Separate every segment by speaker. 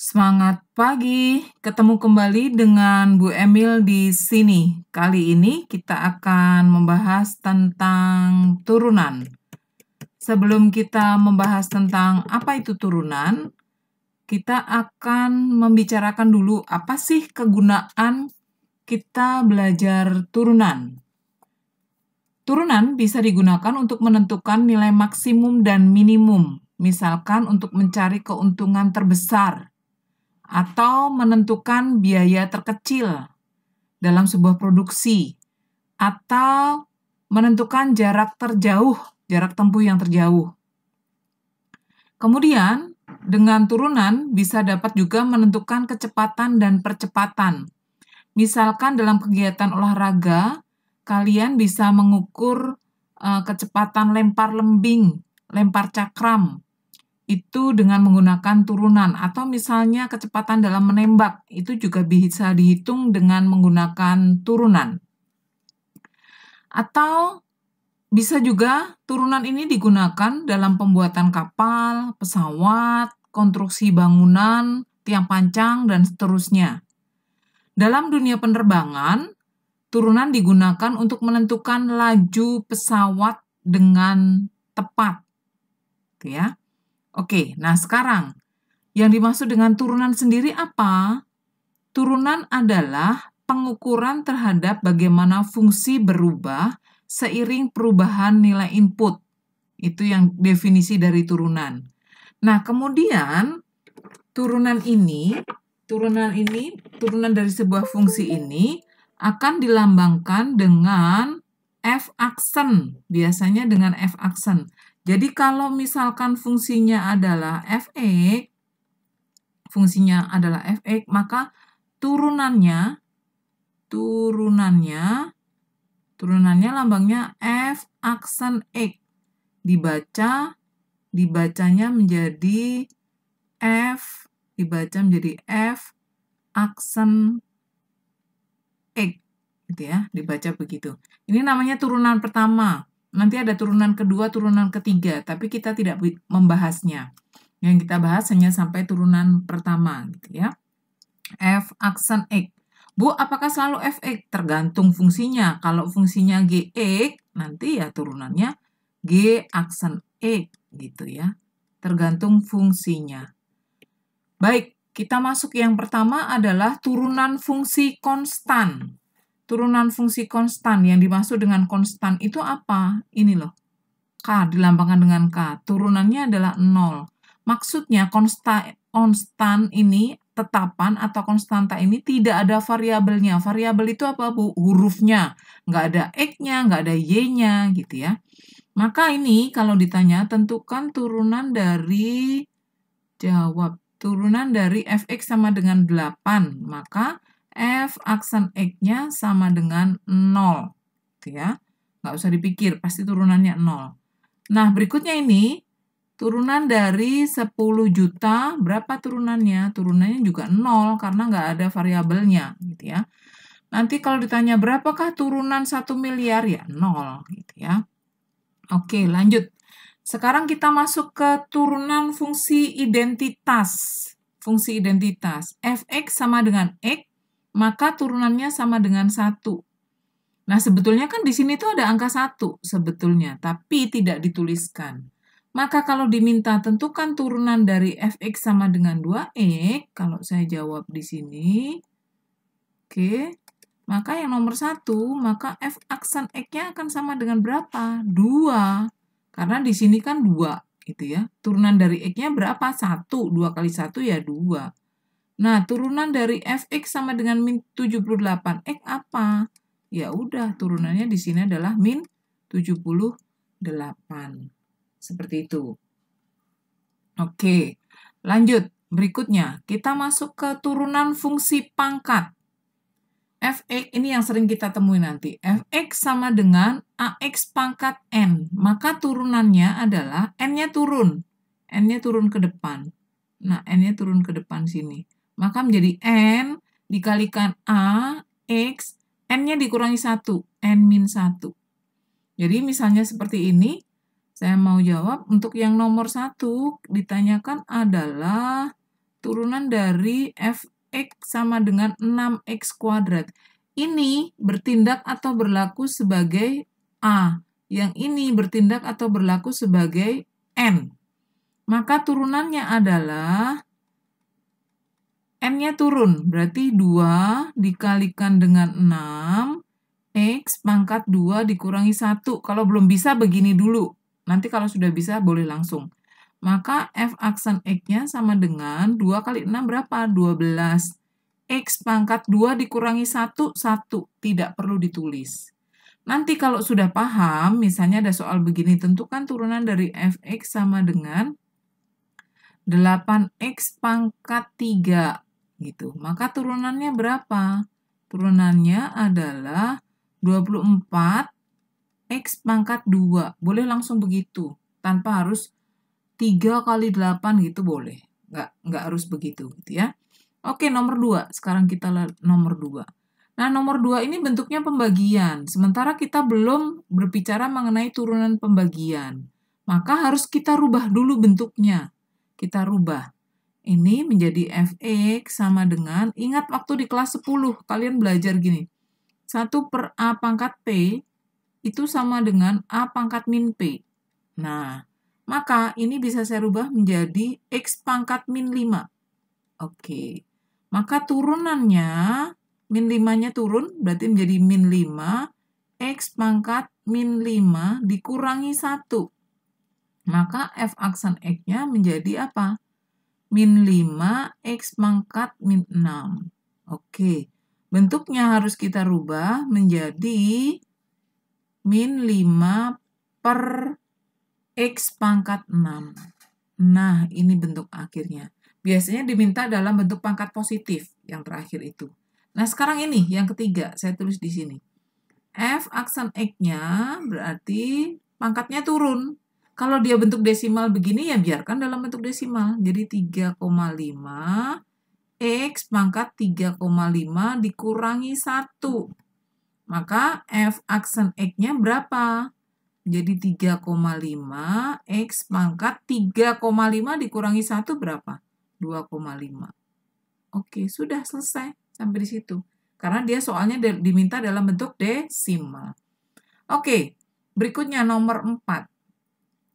Speaker 1: Semangat pagi, ketemu kembali dengan Bu Emil di sini. Kali ini kita akan membahas tentang turunan. Sebelum kita membahas tentang apa itu turunan, kita akan membicarakan dulu apa sih kegunaan kita belajar turunan. Turunan bisa digunakan untuk menentukan nilai maksimum dan minimum, misalkan untuk mencari keuntungan terbesar, atau menentukan biaya terkecil dalam sebuah produksi, atau menentukan jarak tempuh yang terjauh. Kemudian, dengan turunan bisa dapat juga menentukan kecepatan dan percepatan. Misalkan dalam kegiatan olahraga, kalian bisa mengukur kecepatan lempar lembing, lempar cakram, itu dengan menggunakan turunan, atau misalnya kecepatan dalam menembak, itu juga bisa dihitung dengan menggunakan turunan. Atau bisa juga turunan ini digunakan dalam pembuatan kapal, pesawat, konstruksi bangunan, tiang pancang, dan seterusnya. Dalam dunia penerbangan, turunan digunakan untuk menentukan laju pesawat dengan tepat. Ya. Oke, nah sekarang yang dimaksud dengan turunan sendiri apa? Turunan adalah pengukuran terhadap bagaimana fungsi berubah seiring perubahan nilai input. Itu yang definisi dari turunan. Nah, kemudian turunan dari sebuah fungsi ini akan dilambangkan dengan f-aksen, biasanya dengan f-aksen. Jadi kalau misalkan fungsinya adalah f(x), maka turunannya lambangnya f(aksen x). Dibacanya menjadi f(aksen x), gitu ya, dibaca begitu. Ini namanya turunan pertama. Nanti ada turunan kedua, turunan ketiga, tapi kita tidak membahasnya. Yang kita bahas hanya sampai turunan pertama, gitu ya. F(aksen x). Bu, apakah selalu fx? Tergantung fungsinya. Kalau fungsinya gx, nanti ya turunannya g(aksen x), gitu ya. Tergantung fungsinya. Baik, kita masuk yang pertama adalah turunan fungsi konstan. Turunan fungsi konstan, yang dimaksud dengan konstan itu apa? Ini loh, K, dilambangkan dengan K. Turunannya adalah 0. Maksudnya konstan ini, tetapan atau konstanta ini tidak ada variabelnya. Variabel itu apa, Bu? Hurufnya. Nggak ada X-nya, nggak ada Y-nya, gitu ya. Maka ini kalau ditanya, tentukan turunan dari, jawab, turunan dari fx sama dengan 8. Maka f(aksen x)-nya sama dengan 0. Gitu ya. Nggak usah dipikir, pasti turunannya 0. Nah, berikutnya ini, turunan dari 10 juta, berapa turunannya? Turunannya juga 0, karena nggak ada variabelnya, gitu ya. Nanti kalau ditanya, berapakah turunan 1 miliar? Ya, 0, gitu ya. Oke, lanjut. Sekarang kita masuk ke turunan fungsi identitas. Fungsi identitas. Fx sama dengan x, maka turunannya sama dengan 1. Nah, sebetulnya kan di sini tuh ada angka 1 sebetulnya, tapi tidak dituliskan. Maka kalau diminta tentukan turunan dari fx sama dengan 2x, kalau saya jawab di sini, oke, maka yang nomor 1, maka f(aksen x)-nya akan sama dengan berapa? 2. Karena di sini kan 2, gitu ya. Turunan dari x-nya berapa? 1. 2 kali 1 ya 2. Nah, turunan dari fx sama dengan min 78. X apa? Ya udah, turunannya di sini adalah min 78. Seperti itu. Oke, lanjut. Berikutnya, kita masuk ke turunan fungsi pangkat. Fx ini yang sering kita temui nanti. Fx sama dengan Ax pangkat N. Maka turunannya adalah N-nya turun. N-nya turun ke depan. Nah, N-nya turun ke depan sini. Maka menjadi N dikalikan A, X, N-nya dikurangi 1. N-1. Jadi misalnya seperti ini. Saya mau jawab untuk yang nomor 1 ditanyakan adalah turunan dari fx sama dengan 6x kuadrat. Ini bertindak atau berlaku sebagai A. Yang ini bertindak atau berlaku sebagai N. Maka turunannya adalah N-nya turun, berarti 2 dikalikan dengan 6, X pangkat 2 dikurangi 1. Kalau belum bisa begini dulu. Nanti kalau sudah bisa boleh langsung. Maka F aksen X-nya sama dengan 2 kali 6 berapa? 12. X pangkat 2 dikurangi 1, 1. Tidak perlu ditulis. Nanti kalau sudah paham, misalnya ada soal begini, tentukan turunan dari Fx sama dengan 8x pangkat 3. Gitu. Maka turunannya berapa? Turunannya adalah 24 x pangkat 2. Boleh langsung begitu. Tanpa harus 3 kali 8 gitu boleh. Nggak harus begitu gitu ya. Oke, nomor 2. Sekarang kita lihat nomor 2. Nah, nomor 2 ini bentuknya pembagian. Sementara kita belum berbicara mengenai turunan pembagian. Maka harus kita rubah dulu bentuknya. Kita rubah. Ini menjadi fx sama dengan, ingat waktu di kelas 10, kalian belajar gini. 1 per A pangkat P itu sama dengan A pangkat min P. Nah, maka ini bisa saya rubah menjadi X pangkat min 5. Oke. Maka turunannya, min 5-nya turun, berarti menjadi min 5, X pangkat min 5 dikurangi 1. Maka F aksen X-nya menjadi apa? Min 5, X pangkat min 6. Oke. Bentuknya harus kita rubah menjadi min 5 per X pangkat 6. Nah, ini bentuk akhirnya. Biasanya diminta dalam bentuk pangkat positif, yang terakhir itu. Nah, sekarang ini, yang ketiga, saya tulis di sini. F aksen X-nya berarti pangkatnya turun. Kalau dia bentuk desimal begini, ya biarkan dalam bentuk desimal. Jadi 3,5 X pangkat 3,5 dikurangi 1. Maka F aksen X-nya berapa? Jadi 3,5 X pangkat 3,5 dikurangi 1 berapa? 2,5. Oke, sudah selesai sampai di situ. Karena dia soalnya diminta dalam bentuk desimal. Oke, berikutnya nomor 4.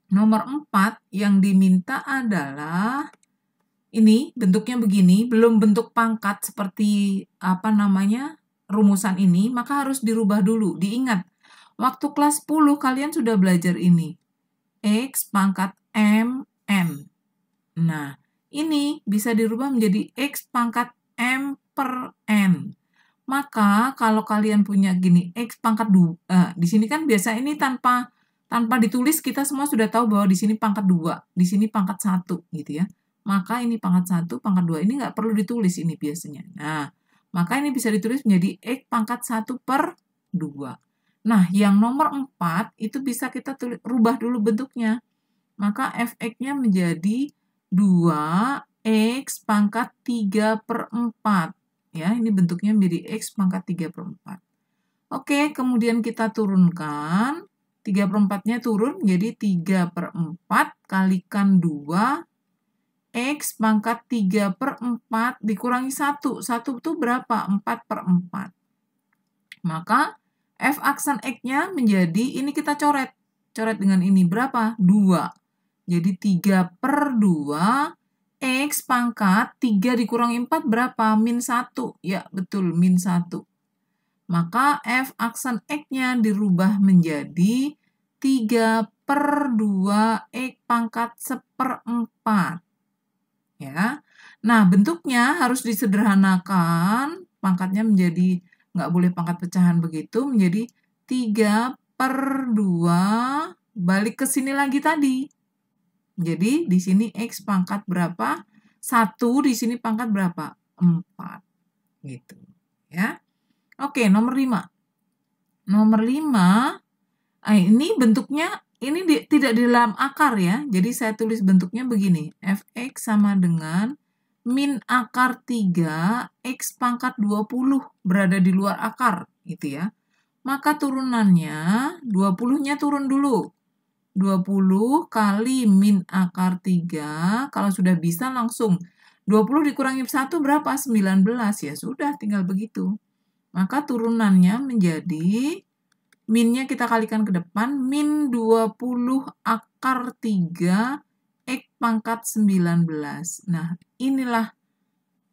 Speaker 1: Nomor 4 yang diminta adalah ini bentuknya begini, belum bentuk pangkat seperti rumusan ini, maka harus dirubah dulu. Diingat, waktu kelas 10 kalian sudah belajar ini. X pangkat MN. Nah, ini bisa dirubah menjadi X pangkat M per N. Maka kalau kalian punya gini, X pangkat 2, di sini kan biasa ini tanpa ditulis kita semua sudah tahu bahwa di sini pangkat 2, di sini pangkat 1 gitu ya. Maka ini pangkat 1, pangkat 2, ini nggak perlu ditulis ini biasanya. Nah, maka ini bisa ditulis menjadi X pangkat 1 per 2. Nah, yang nomor 4 itu bisa kita rubah dulu bentuknya. Maka Fx-nya menjadi 2X pangkat 3 per 4. Ya, ini bentuknya menjadi X pangkat 3 per 4. Oke, kemudian kita turunkan. 3 per 4-nya turun menjadi 3 per 4 kalikan 2 X pangkat 3 per 4 dikurangi 1. 1 itu berapa? 4 per 4. Maka F aksen X-nya menjadi, ini kita coret. Coret dengan ini berapa? 2. Jadi 3 per 2 X pangkat 3 dikurangi 4 berapa? Min 1. Ya, betul, min 1. Maka F aksen X-nya dirubah menjadi 3 per 2 X pangkat 1/4. Ya. Nah, bentuknya harus disederhanakan. Pangkatnya menjadi, nggak boleh pangkat pecahan begitu, menjadi 3 per 2, balik ke sini lagi tadi. Jadi, di sini X pangkat berapa? 1, di sini pangkat berapa? 4. Gitu. Ya. Oke, nomor 5. Nomor 5, ini bentuknya, ini tidak di dalam akar ya. Jadi saya tulis bentuknya begini. Fx sama dengan min akar 3, X pangkat 20 berada di luar akar. Gitu ya. Maka turunannya, 20-nya turun dulu. 20 kali min akar 3, kalau sudah bisa langsung 20 dikurangi 1 berapa? 19. Ya sudah, tinggal begitu. Maka turunannya menjadi, minnya kita kalikan ke depan, min 20 akar 3 X pangkat 19. Nah, inilah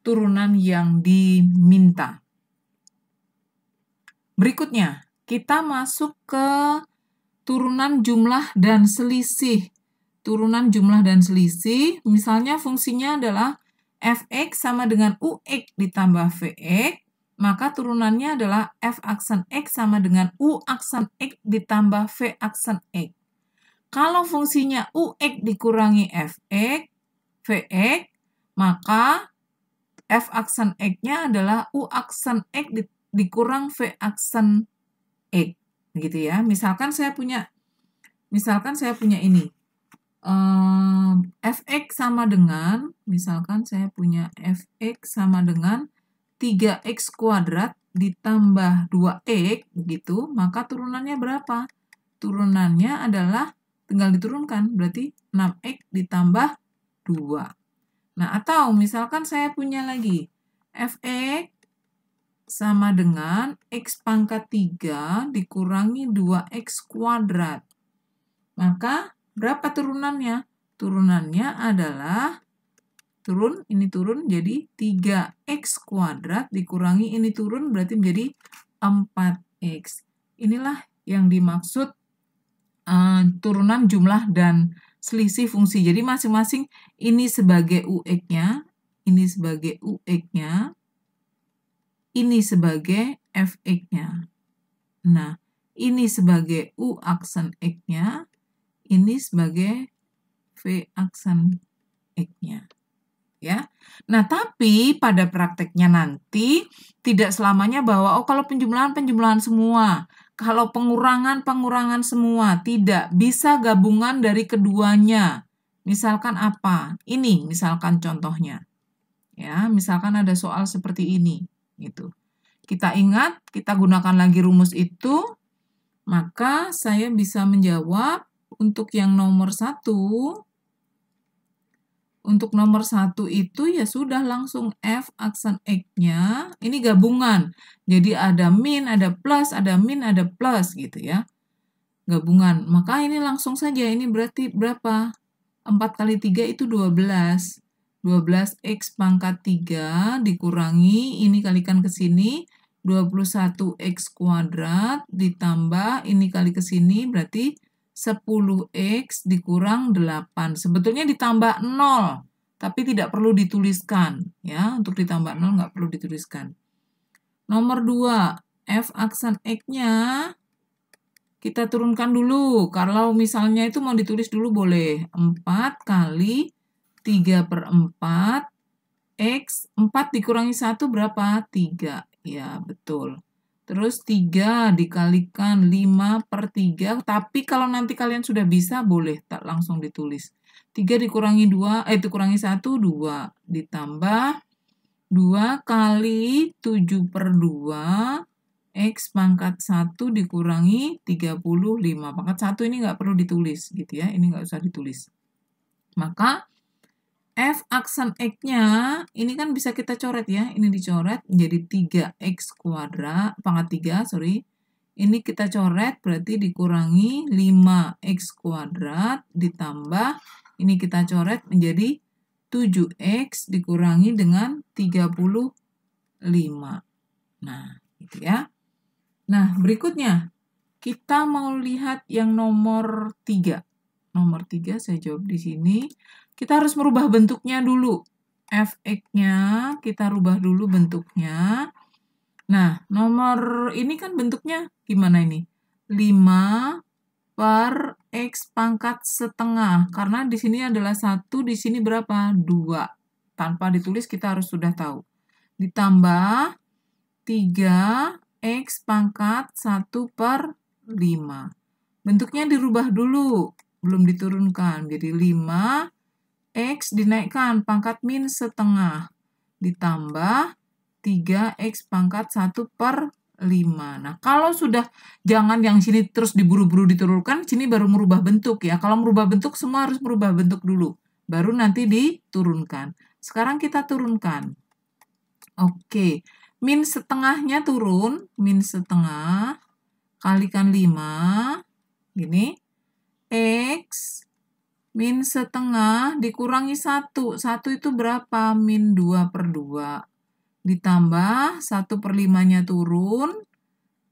Speaker 1: turunan yang diminta. Berikutnya, kita masuk ke turunan jumlah dan selisih. Turunan jumlah dan selisih, misalnya fungsinya adalah fx sama dengan ux ditambah vx, maka turunannya adalah f aksen x sama dengan u aksen x ditambah v aksen x. Kalau fungsinya ux dikurangi fx, vx, maka f aksen x-nya adalah u aksen x dikurang v aksen x. Gitu ya. Misalkan saya punya ini. Fx sama dengan, misalkan saya punya fx sama dengan 3x kuadrat ditambah 2x, begitu, maka turunannya berapa? Turunannya adalah, tinggal diturunkan, berarti 6x ditambah 2. Nah, atau misalkan saya punya lagi, fx sama dengan x pangkat 3 dikurangi 2x kuadrat. Maka, berapa turunannya? Turunannya adalah, ini turun jadi 3x kuadrat dikurangi ini turun berarti menjadi 4x. Inilah yang dimaksud turunan jumlah dan selisih fungsi. Jadi masing-masing ini sebagai ux-nya, ini sebagai ux-nya, ini sebagai fx-nya. Nah, ini sebagai u aksen x-nya, ini sebagai v aksen x-nya. Ya. Nah, tapi pada prakteknya nanti tidak selamanya bahwa kalau penjumlahan semua, kalau pengurangan semua, tidak, bisa gabungan dari keduanya. Misalkan apa? Ini misalkan contohnya. Ya, misalkan ada soal seperti ini, gitu. Kita ingat, kita gunakan lagi rumus itu, maka saya bisa menjawab untuk yang nomor 1. Untuk nomor 1 itu ya sudah langsung f aksen x-nya, ini gabungan. Jadi ada min, ada plus, ada min, ada plus gitu ya. Gabungan. Maka ini langsung saja, ini berarti berapa? 4 kali 3 itu 12. 12x pangkat 3 dikurangi, ini kalikan ke sini, 21x kuadrat ditambah, ini kali ke sini, berarti 10x dikurang 8. Sebetulnya ditambah 0, tapi tidak perlu dituliskan. Ya, untuk ditambah 0 nggak perlu dituliskan. Nomor 2, f aksen x-nya kita turunkan dulu. Kalau misalnya itu mau ditulis dulu boleh. 4 kali 3/4 x, 4 dikurangi 1 berapa? 3. Ya, betul. Terus 3 dikalikan 5/3, tapi kalau nanti kalian sudah bisa, boleh tak langsung ditulis. 3 dikurangi 2, dikurangi 1, 2. Ditambah 2 kali 7/2, X pangkat 1 dikurangi 35. Pangkat 1 ini nggak perlu ditulis, gitu ya. Ini nggak usah ditulis. Maka, f aksen x-nya, ini kan bisa kita coret ya, ini dicoret menjadi 3x kuadrat, pangkat 3, sorry. Ini kita coret, berarti dikurangi 5x kuadrat, ditambah, ini kita coret menjadi 7x dikurangi dengan 35. Nah, gitu ya. Nah, berikutnya, kita mau lihat yang nomor 3. Nomor 3 saya jawab di sini. Kita harus merubah bentuknya dulu. Fx-nya kita rubah dulu bentuknya. Nah, nomor ini kan bentuknya gimana ini? 5/x pangkat setengah. Karena di sini adalah 1, di sini berapa? 2. Tanpa ditulis kita harus sudah tahu. Ditambah 3x pangkat 1/5. Bentuknya dirubah dulu. Belum diturunkan. Jadi 5x dinaikkan pangkat min setengah. Ditambah 3x pangkat 1/5. Nah, kalau sudah, jangan yang sini terus diburu-buru diturunkan, sini baru merubah bentuk ya. Kalau merubah bentuk, semua harus merubah bentuk dulu. Baru nanti diturunkan. Sekarang kita turunkan. Oke, min setengahnya turun, min setengah, kalikan 5, gini, X, min setengah dikurangi 1. 1 itu berapa? Min 2/2. Ditambah 1/5-nya turun,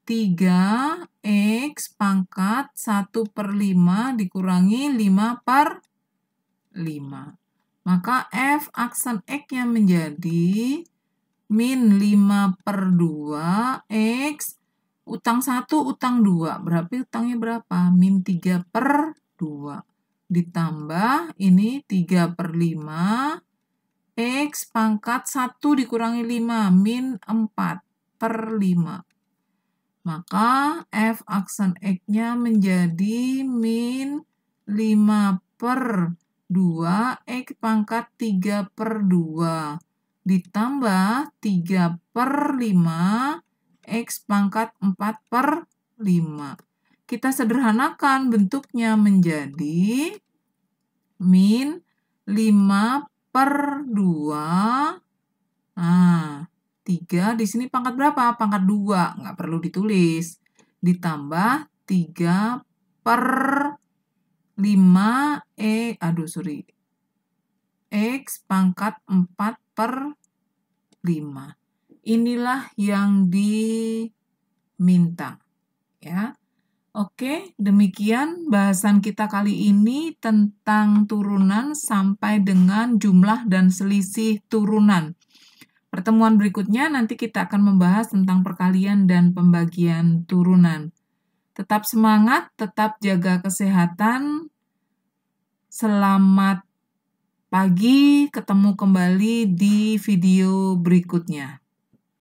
Speaker 1: 3X pangkat 1/5 dikurangi 5/5. Maka F aksen X-nya menjadi min 5/2 X, utang 1, utang 2. Berarti utangnya berapa? Min 3/2. Ditambah ini 3/5 X pangkat 1 dikurangi 5, min 4/5. Maka F aksen X-nya menjadi min 5/2 X pangkat 3/2. Ditambah 3/5 X pangkat 4/5. Kita sederhanakan bentuknya menjadi min 5/2. Nah, 3 di sini pangkat berapa? Pangkat 2, nggak perlu ditulis. Ditambah 3/5 X pangkat 4/5. Inilah yang diminta. Ya. Oke, demikian bahasan kita kali ini tentang turunan sampai dengan jumlah dan selisih turunan. Pertemuan berikutnya nanti kita akan membahas tentang perkalian dan pembagian turunan. Tetap semangat, tetap jaga kesehatan. Selamat pagi, ketemu kembali di video berikutnya.